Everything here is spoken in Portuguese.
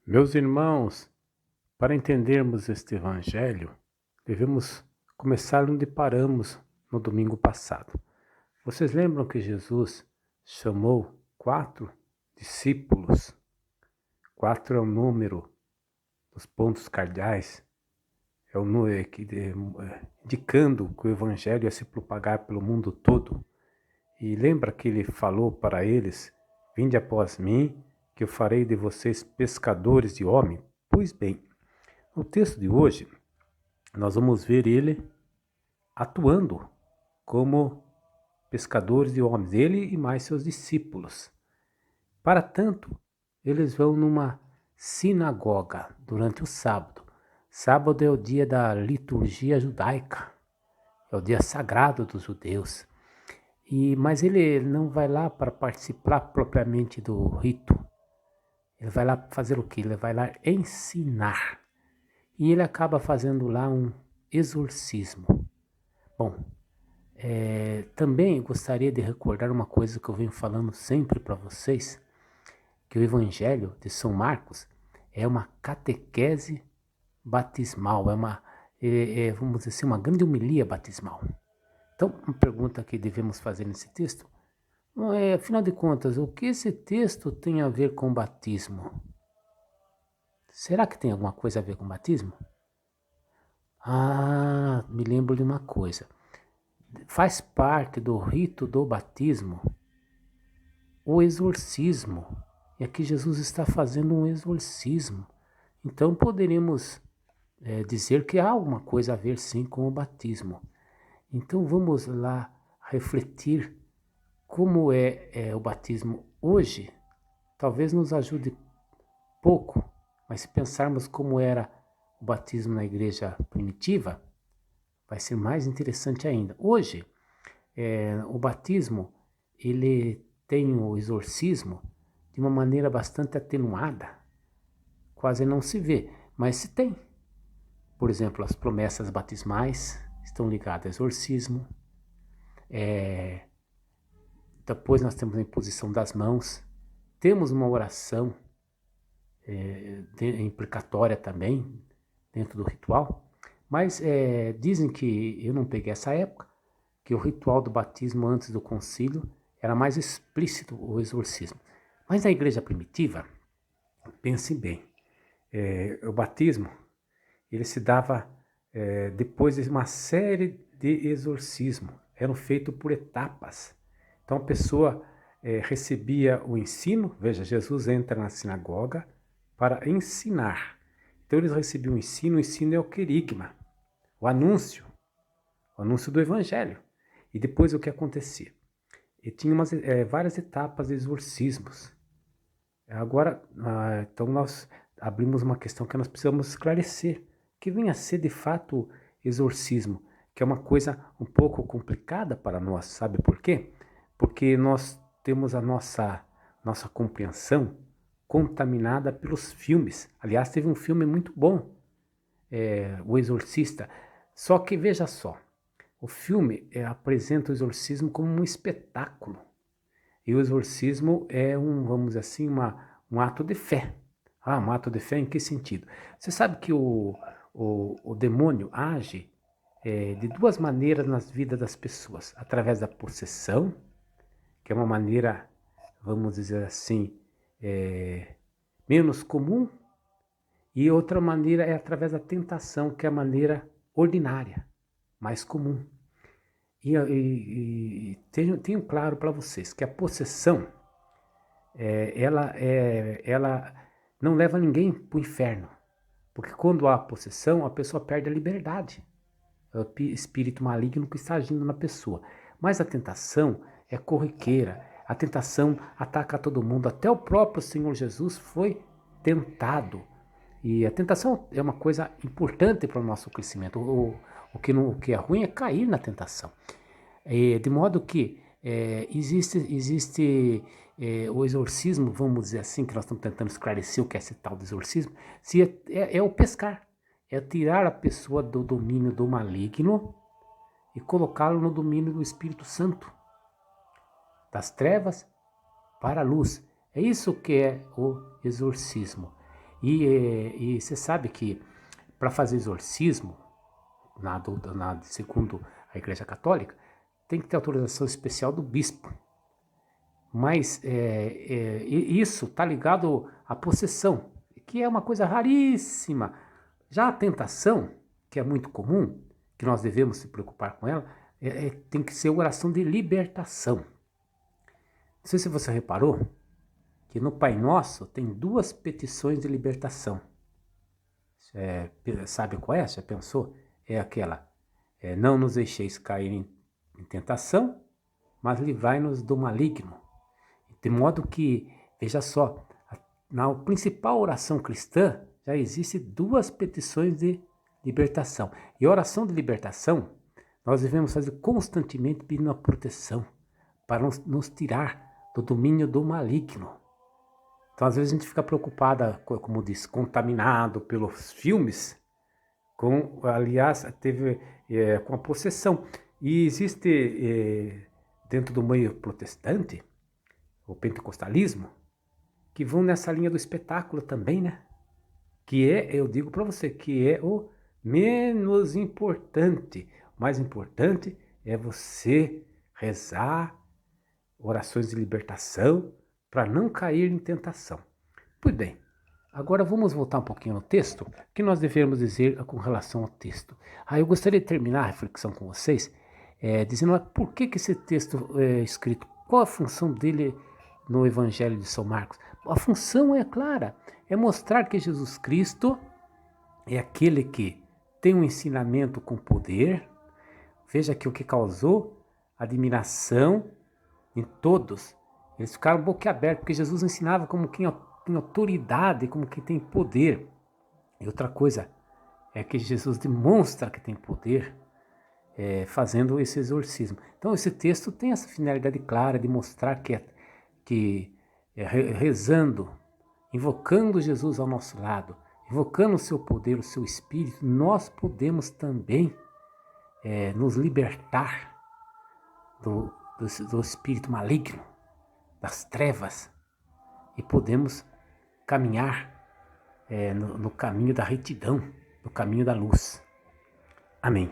Meus irmãos, para entendermos este Evangelho, devemos começar onde paramos no domingo passado. Vocês lembram que Jesus chamou 4 discípulos? 4 é o número dos pontos cardeais, é o número indicando que o Evangelho ia se propagar pelo mundo todo. E lembra que ele falou para eles: "Vinde após mim, que eu farei de vocês pescadores de homens"? Pois bem, no texto de hoje, nós vamos ver ele atuando como pescadores de homens, ele e mais seus discípulos. Para tanto, eles vão numa sinagoga durante o sábado. Sábado é o dia da liturgia judaica, é o dia sagrado dos judeus. Mas ele não vai lá para participar propriamente do rito. Ele vai lá fazer o quê? Ele vai lá ensinar. E ele acaba fazendo lá um exorcismo. Bom, também gostaria de recordar uma coisa que eu venho falando sempre para vocês, que o Evangelho de São Marcos é uma catequese batismal, vamos dizer assim, uma grande homilia batismal. Então, uma pergunta que devemos fazer nesse texto, afinal de contas, o que esse texto tem a ver com batismo? Será que tem alguma coisa a ver com batismo? Me lembro de uma coisa. Faz parte do rito do batismo o exorcismo. E aqui Jesus está fazendo um exorcismo. Então poderíamos dizer que há alguma coisa a ver sim com o batismo. Então vamos lá refletir como é o batismo hoje. Talvez nos ajude pouco, mas se pensarmos como era o batismo na igreja primitiva, vai ser mais interessante ainda. Hoje, o batismo, ele tem o exorcismo de uma maneira bastante atenuada. Quase não se vê, mas se tem. Por exemplo, as promessas batismais estão ligadas ao exorcismo. Depois nós temos a imposição das mãos. Temos uma oração imprecatória também, dentro do ritual. Mas dizem que, eu não peguei essa época, que o ritual do batismo antes do concílio era mais explícito o exorcismo. Mas na igreja primitiva, pense bem, o batismo ele se dava depois de uma série de exorcismos, eram feitos por etapas. Então a pessoa recebia o ensino, veja, Jesus entra na sinagoga para ensinar. Então eles recebiam o ensino é o querigma, o anúncio do evangelho. E depois o que acontecia? E tinha várias etapas de exorcismos. Agora, então nós abrimos uma questão que nós precisamos esclarecer, que vem a ser de fato exorcismo, que é uma coisa um pouco complicada para nós, sabe por quê? Porque nós temos a nossa compreensão contaminada pelos filmes. Aliás, teve um filme muito bom, O Exorcista, só que veja só, o filme apresenta o exorcismo como um espetáculo. E o exorcismo é vamos dizer assim, um ato de fé. Um ato de fé em que sentido? Você sabe que o demônio age de duas maneiras nas vidas das pessoas. Através da possessão, que é uma maneira, vamos dizer assim, menos comum. E outra maneira é através da tentação, que é a maneira ordinária, mais comum. E tenho claro para vocês que a possessão, ela não leva ninguém para o inferno. Porque quando há possessão, a pessoa perde a liberdade. É o espírito maligno que está agindo na pessoa. Mas a tentação é corriqueira. A tentação ataca todo mundo. Até o próprio Senhor Jesus foi tentado. E a tentação é uma coisa importante para o nosso crescimento. O que é ruim é cair na tentação. De modo que existe o exorcismo, vamos dizer assim, que nós estamos tentando esclarecer o que é esse tal de exorcismo, é o pescar, é tirar a pessoa do domínio do maligno e colocá-lo no domínio do Espírito Santo, das trevas para a luz. É isso que é o exorcismo. E você sabe que para fazer exorcismo, segundo a Igreja Católica, tem que ter autorização especial do bispo. Mas isso está ligado à possessão, que é uma coisa raríssima. Já a tentação, que é muito comum, que nós devemos se preocupar com ela, tem que ser oração de libertação. Não sei se você reparou que no Pai Nosso tem 2 petições de libertação. Sabe qual é? Já pensou? É aquela, não nos deixeis cair em tentação, mas livrai-nos do maligno. De modo que, veja só, na principal oração cristã já existem 2 petições de libertação. E a oração de libertação nós devemos fazer constantemente pedindo a proteção para nos tirar do domínio do maligno. Então, às vezes, a gente fica preocupada, como diz, contaminado pelos filmes, aliás, com a possessão. E existe, dentro do meio protestante, o pentecostalismo, que vão nessa linha do espetáculo também, né? Que eu digo para você, que é o menos importante. O mais importante é você rezar orações de libertação para não cair em tentação. Pois bem, agora vamos voltar um pouquinho no texto. O que nós devemos dizer com relação ao texto? Eu gostaria de terminar a reflexão com vocês dizendo por que esse texto é escrito, qual a função dele no Evangelho de São Marcos. A função é clara, é mostrar que Jesus Cristo é aquele que tem um ensinamento com poder. Veja que o que causou admiração em todos, eles ficaram boquiabertos, porque Jesus ensinava como quem tem autoridade, como quem tem poder. E outra coisa é que Jesus demonstra que tem poder fazendo esse exorcismo. Então esse texto tem essa finalidade clara de mostrar que rezando, invocando Jesus ao nosso lado, invocando o seu poder, o seu Espírito, nós podemos também nos libertar do espírito maligno, das trevas, e podemos caminhar no caminho da retidão, no caminho da luz. Amém.